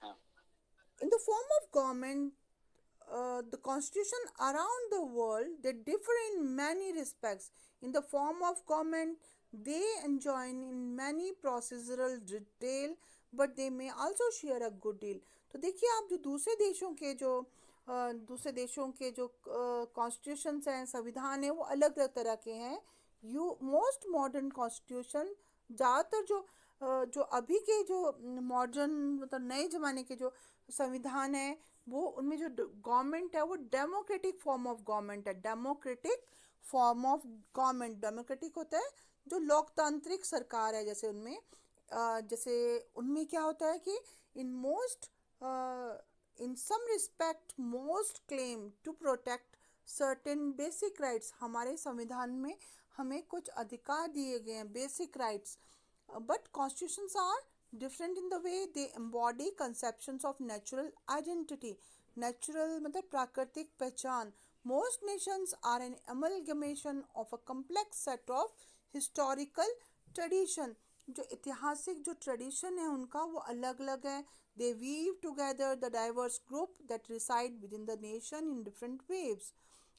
हाँ। In the form of government, the constitution around the world, they differ in many respects. In the form of government, they enjoin in many procedural detail, but they may also share a good deal. तो देखिए आप जो दूसरे देशों के जो constitutions हैं, संविधान है, वो अलग अलग तरह के हैं. यू मोस्ट मॉडर्न कॉन्स्टिट्यूशन, ज़्यादातर जो अभी के जो मॉडर्न मतलब नए ज़माने के जो संविधान है, वो उनमें जो गवर्नमेंट है वो डेमोक्रेटिक फॉर्म ऑफ गवर्नमेंट है. Democratic form of government, democratic होता है जो लोकतांत्रिक सरकार है. जैसे उनमें क्या होता है कि in most in some respect most claim to protect certain basic rights. हमारे संविधान में हमें कुछ अधिकार दिए गए हैं, basic rights. But constitutions are different in the way they embody conceptions of natural identity. Natural मतलब प्राकृतिक पहचान. Most nations are an amalgamation of a complex set of historical tradition. जो ऐतिहासिक जो ट्रेडिशन है उनका वो अलग अलग है. They weave together the diverse group that reside within the nation in different waves.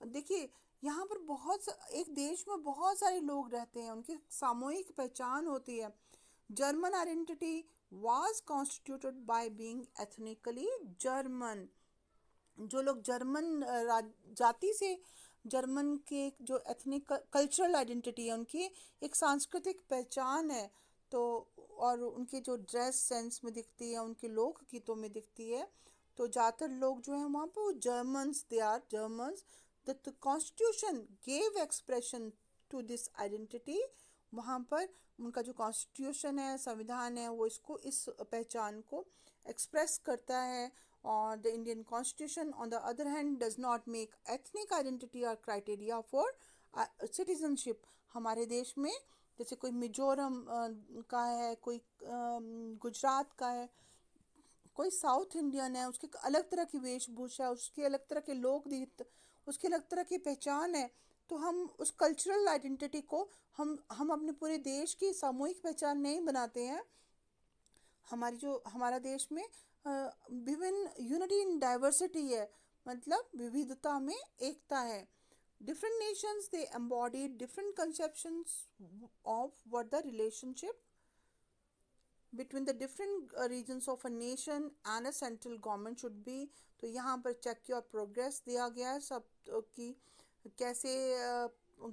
देखिए यहाँ पर एक देश में बहुत सारे लोग रहते हैं, उनकी सामूहिक पहचान होती है. German identity was constituted by being ethnically German. जो लोग जाति से जर्मन के जो एथनिक कल्चरल आइडेंटिटी है, उनकी एक सांस्कृतिक पहचान है. तो और उनके जो ड्रेस सेंस में दिखती है, उनके लोक गीतों में दिखती है. तो ज़्यादातर लोग जो हैं वहाँ पर वो Germans, they are Germans. The constitution gave expression to this identity. वहाँ पर उनका जो कॉन्स्टिट्यूशन है, संविधान है, वो इसको इस पहचान को एक्सप्रेस करता है. और the Indian constitution on the other hand does not make ethnic identity और क्राइटेरिया फॉर सिटीजनशिप. हमारे देश में जैसे कोई मिजोरम का है, कोई गुजरात का है, कोई साउथ इंडियन है, उसकी अलग तरह की वेशभूषा, उसकी अलग तरह के लोकगीत, उसकी अलग तरह की पहचान है. तो हम उस कल्चरल आइडेंटिटी को हम अपने पूरे देश की सामूहिक पहचान नहीं बनाते हैं. हमारा देश में विभिन्न यूनिटी इन डाइवर्सिटी है, मतलब विविधता में एकता है. Different Nations they embody different conceptions of what the relationship between the different regions of a nation and a central government should be. तो यहाँ पर चेक योर प्रोग्रेस दिया गया है सब की, कैसे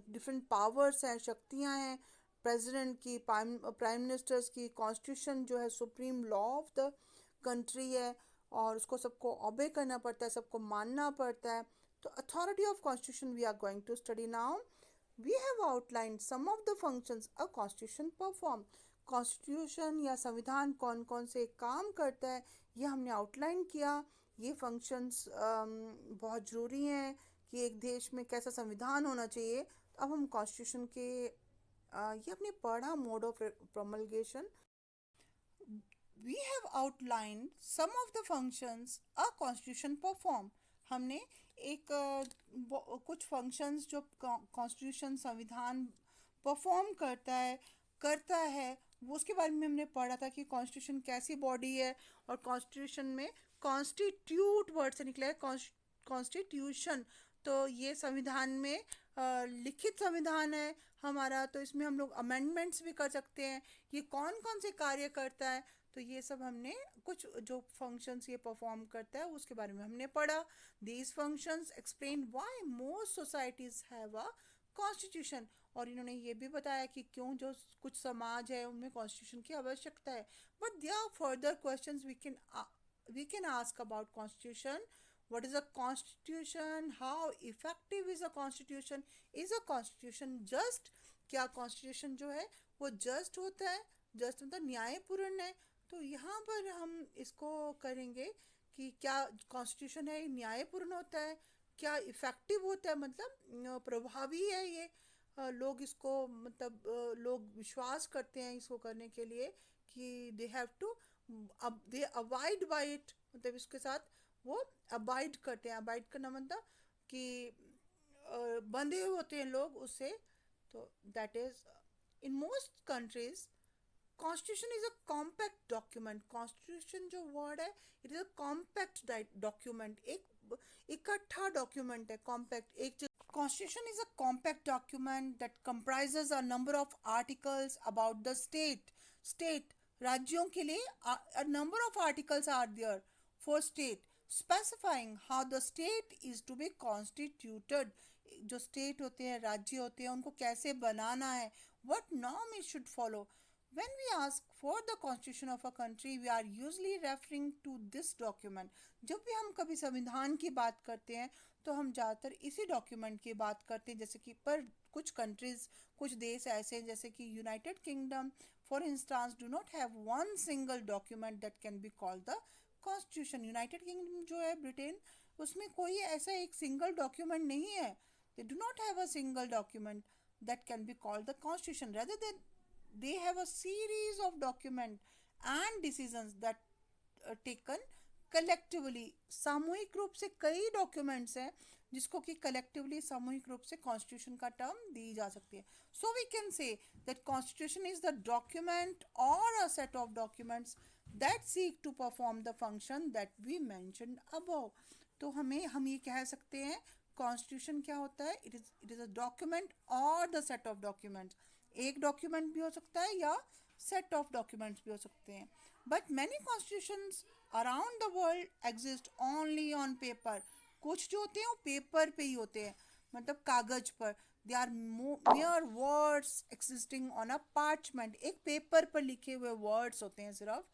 डिफरेंट पावर्स हैं, शक्तियाँ हैं प्रेसिडेंट की, प्राइम मिनिस्टर्स की. कॉन्स्टिट्यूशन जो है supreme law of the country है और उसको सबको ओबे करना पड़ता है, सबको मानना पड़ता है. तो authority of constitution we are going to study now. We have outlined some of the functions a constitution perform. Constitution या संविधान कौन कौन से काम करता है, ये हमने आउटलाइन किया. ये फंक्शंस बहुत ज़रूरी हैं कि एक देश में कैसा संविधान होना चाहिए. अब हम कॉन्स्टिट्यूशन के ये आपने पढ़ा mode of promulgation. We have outline some of the functions a constitution perform. हमने एक कुछ फंक्शंस जो कॉन्स्टिट्यूशन संविधान परफॉर्म करता है वो उसके बारे में हमने पढ़ा था कि कॉन्स्टिट्यूशन कैसी बॉडी है. और कॉन्स्टिट्यूशन में कॉन्स्टिट्यूट वर्ड से निकला है कॉन्स्टिट्यूशन. तो ये संविधान में लिखित संविधान है हमारा, तो इसमें हम लोग अमेंडमेंट्स भी कर सकते हैं. ये कौन कौन से कार्य करता है, तो ये सब हमने कुछ जो फंक्शंस ये परफॉर्म करता है उसके बारे में हमने पढ़ा. These functions explain why most societies have a constitution. और इन्होंने ये भी बताया कि क्यों जो कुछ समाज है उनमें कॉन्स्टिट्यूशन की आवश्यकता है. But there are further questions we can ask about constitution. what is a constitution, how effective is a constitution, is a constitution just. क्या कॉन्स्टिट्यूशन जो है वो जस्ट होता है, जस्ट मतलब न्यायपूर्ण है. तो यहाँ पर हम इसको करेंगे कि क्या कॉन्स्टिट्यूशन है न्यायपूर्ण होता है, क्या इफ़ेक्टिव होता है मतलब प्रभावी है ये. लोग इसको मतलब लोग विश्वास करते हैं इसको करने के लिए कि दे हैव टू, अब दे अवॉइड बाय इट, मतलब इसके साथ वो अबाइड करते हैं. अबाइड करना मतलब कि बंधे हुए होते हैं लोग उससे. तो that is in most countries constitution is a compact document. Constitution जो वर्ड है, it is a compact document. एक इकट्ठा डॉक्यूमेंट है, कॉम्पैक्ट. एक Constitution is a compact document that comprises a number of articles about the state. राज्यों के लिए a number of articles are there for state, specifying how the state is to be constituted. जो state होते हैं, राज्य होते हैं, उनको कैसे बनाना है, what norm it should follow. When we ask for the constitution of a country, we are usually referring to this document. जब भी हम कभी संविधान की बात करते हैं तो हम ज़्यादातर इसी डॉक्यूमेंट की बात करते हैं. जैसे कि पर कुछ कंट्रीज, कुछ देश ऐसे हैं जैसे कि United kingdom for instance do not have one single document that can be called the constitution. United kingdom जो है, ब्रिटेन, उसमें कोई ऐसा एक सिंगल डॉक्यूमेंट नहीं है. They do not have a single document that can be called the constitution. Rather than they have a series of document and decisions that taken collectively. सामूहिक रूप से कई डॉक्यूमेंट्स हैं जिसको कि कलेक्टिवली, सामूहिक रूप से कॉन्स्टिट्यूशन का टर्म दी जा सकती है. So we can say that constitution is the document or a set of documents that seek to perform the function that we mentioned above. तो हम ये कह सकते हैं कॉन्स्टिट्यूशन क्या होता है. इट इज अ डॉक्यूमेंट और द सेट ऑफ डॉक्यूमेंट्स. एक डॉक्यूमेंट भी हो सकता है या सेट ऑफ डॉक्यूमेंट्स भी हो सकते हैं. But many constitutions around the world exist only on paper. कुछ जो होते हैं वो पेपर पे ही होते हैं, मतलब कागज पर. They are mere words existing on a parchment. एक पेपर पर लिखे हुए वर्ड्स होते हैं सिर्फ.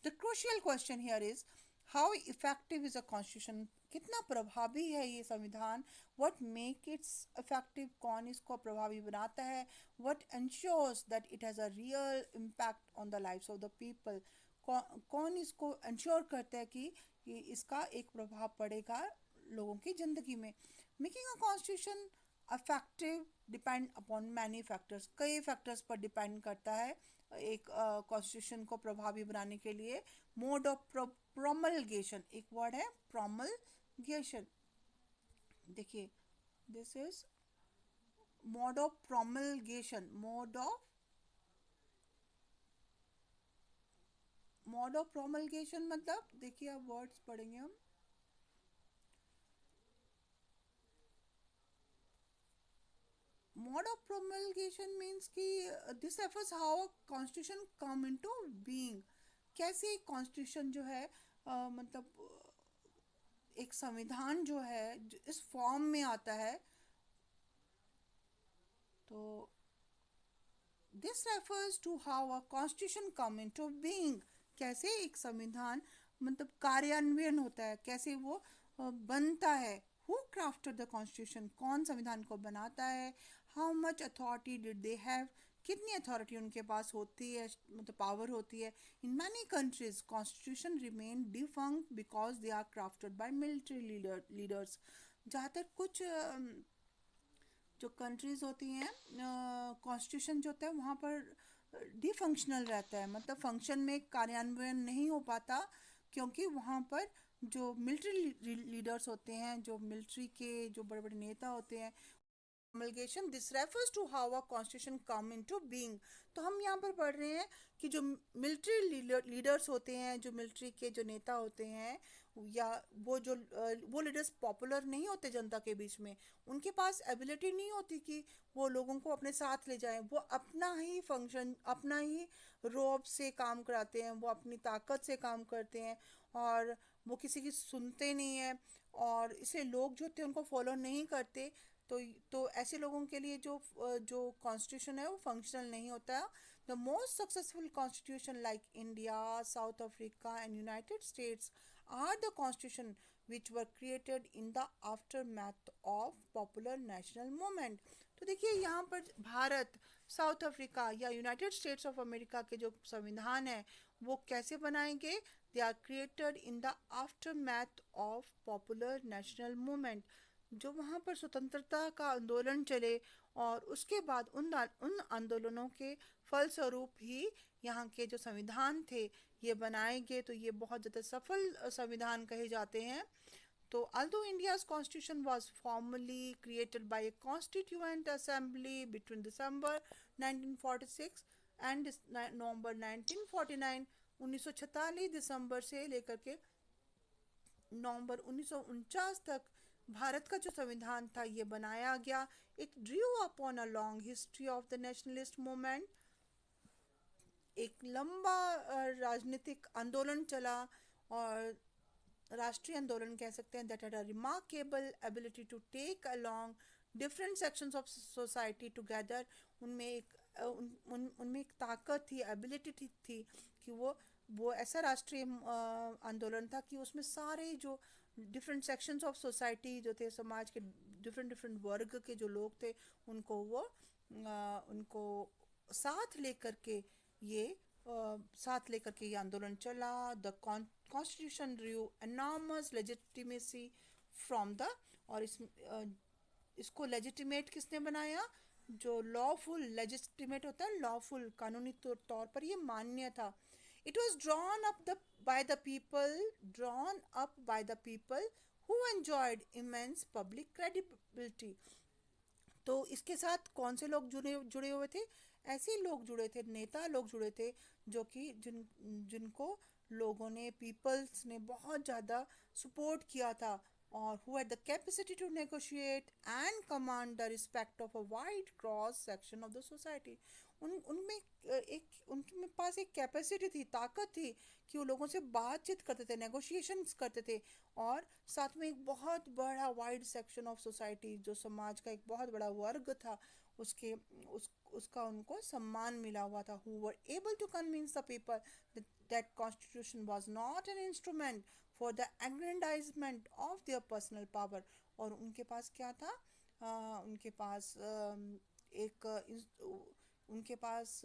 The crucial question here is how effective is a constitution. कितना प्रभावी है ये संविधान. What make its effective. कौन इसको प्रभावी बनाता है. What ensures that it has a real impact on the lifes of the people. कौन इसको इंश्योर करता है कि इसका एक प्रभाव पड़ेगा लोगों की ज़िंदगी में. Making a constitution affective depend upon many factors. कई फैक्टर्स पर डिपेंड करता है एक कॉन्स्टिट्यूशन को प्रभावी बनाने के लिए. मोड ऑफ प्रोमलगेशन, एक वर्ड है प्रोमलगेशन. देखिए, this is mode of promulgation. Mode of promulgation मतलब, देखिए अब वर्ड्स पढ़ेंगे हम. Mode of promulgation means कि this refers how a constitution come into being. कैसे एक कॉन्स्टिट्यूशन जो है मतलब एक संविधान जो है इस फॉर्म में आता है. तो this refers to how a constitution come into being. कैसे एक संविधान मतलब कार्यान्वयन होता है, कैसे वो बनता है. Who crafted the constitution. कौन संविधान को बनाता है. How much authority did they have. कितनी अथॉरिटी उनके पास होती है, मतलब पावर होती है. In many countries constitution remain defunct because they are crafted by military leaders. ज़्यादातर कुछ जो कंट्रीज़ होती हैं कॉन्स्टिट्यूशन जो होता है वहाँ पर डिफंक्शनल रहता है, मतलब फंक्शन में कार्यान्वयन नहीं हो पाता क्योंकि वहाँ पर जो मिलिट्री लीडर्स होते हैं, जो मिलिट्री के जो बड़े बड़े नेता होते हैं. promulgation this refers to how a constitution come into being. तो हम यहाँ पर पढ़ रहे हैं कि जो मिलिट्री लीडर्स होते हैं, जो मिलिट्री के जो नेता होते हैं, या वो लीडर्स पॉपुलर नहीं होते जनता के बीच में. उनके पास एबिलिटी नहीं होती कि वो लोगों को अपने साथ ले जाएं. वो अपना ही फंक्शन, अपना ही रोब से काम कराते हैं, वो अपनी ताकत से काम करते हैं और वो किसी की सुनते नहीं है. और इसे लोग जो होते हैं उनको फॉलो नहीं करते. तो ऐसे लोगों के लिए जो कॉन्स्टिट्यूशन है वो फंक्शनल नहीं होता. The most successful constitution like India, South Africa and United States are the constitution which were created in the aftermath of popular national movement. तो देखिए यहाँ पर भारत, साउथ अफ्रीका या यूनाइटेड स्टेट्स ऑफ अमेरिका के जो संविधान है वो कैसे बनाएंगे. They are created in the aftermath of popular national movement. जो वहाँ पर स्वतंत्रता का आंदोलन चले और उसके बाद उन आंदोलनों के फलस्वरूप ही यहाँ के जो संविधान थे ये बनाए गए. तो ये बहुत ज़्यादा सफल संविधान कहे जाते हैं. तो although India's constitution was formally created by a constituent assembly between December 1946 and November 1949, 1946 दिसंबर से लेकर के नवंबर 1949 तक भारत का जो संविधान था ये बनाया गया. It Drew upon a long history of the nationalist movement. एक लंबा राजनीतिक आंदोलन चला, और राष्ट्रीय आंदोलन कह सकते हैं, that had a remarkable ability to take along different sections of society together. उनमें एक उनमें एक ताकत थी, एबिलिटी थी कि वो ऐसा राष्ट्रीय आंदोलन था कि उसमें सारे जो डिफरेंट सेक्शंस ऑफ सोसाइटी जो थे, समाज के डिफरेंट डिफरेंट वर्ग के जो लोग थे, उनको साथ लेकर के ये आंदोलन चला. The constitution Drew enormous legitimacy from the, और इसको लेजिटिमेट किसने बनाया? जो लॉफुल लेजिटिमेट होता है, लॉफुल कानूनी तौर पर ये मान्य था. It was drawn up by the people who enjoyed immense public credibility. तो इसके साथ कौन से लोग जुड़े हुए थे? ऐसे लोग जुड़े थे, नेता लोग जुड़े थे, जो कि जिनको लोगों ने, पीपल्स ने बहुत ज़्यादा सपोर्ट किया था, और who had the capacity to negotiate and command the respect of a wide cross section of the society. उनके पास एक कैपेसिटी थी, ताकत थी कि वो लोगों से बातचीत करते थे, नेगोशिएशंस करते थे, और साथ में एक बहुत बड़ा वाइड सेक्शन ऑफ सोसाइटी, जो समाज का एक बहुत बड़ा वर्ग था, उसका उनको सम्मान मिला हुआ था. who were able to convince the people that constitution was not an instrument for the aggrandizement of their personal power. और उनके पास क्या था? उनके पास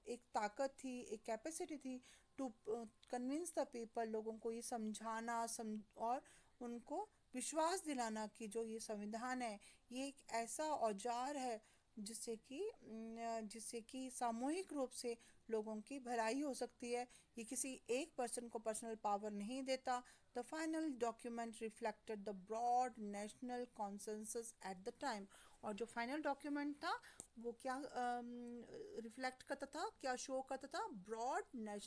एक ताकत थी, एक कैपेसिटी थी टू कन्विंस द पीपल, लोगों को ये समझाना और उनको विश्वास दिलाना कि जो ये संविधान है, ये एक ऐसा औजार है जिससे कि सामूहिक रूप से लोगों की भलाई हो सकती है. ये किसी एक पर्सन को पर्सनल पावर नहीं देता. The final document reflected the broad national consensus at the time. और जो फाइनल डॉक्यूमेंट था वो क्या रिफ्लेक्ट करता था, क्या शो करता था? Broad national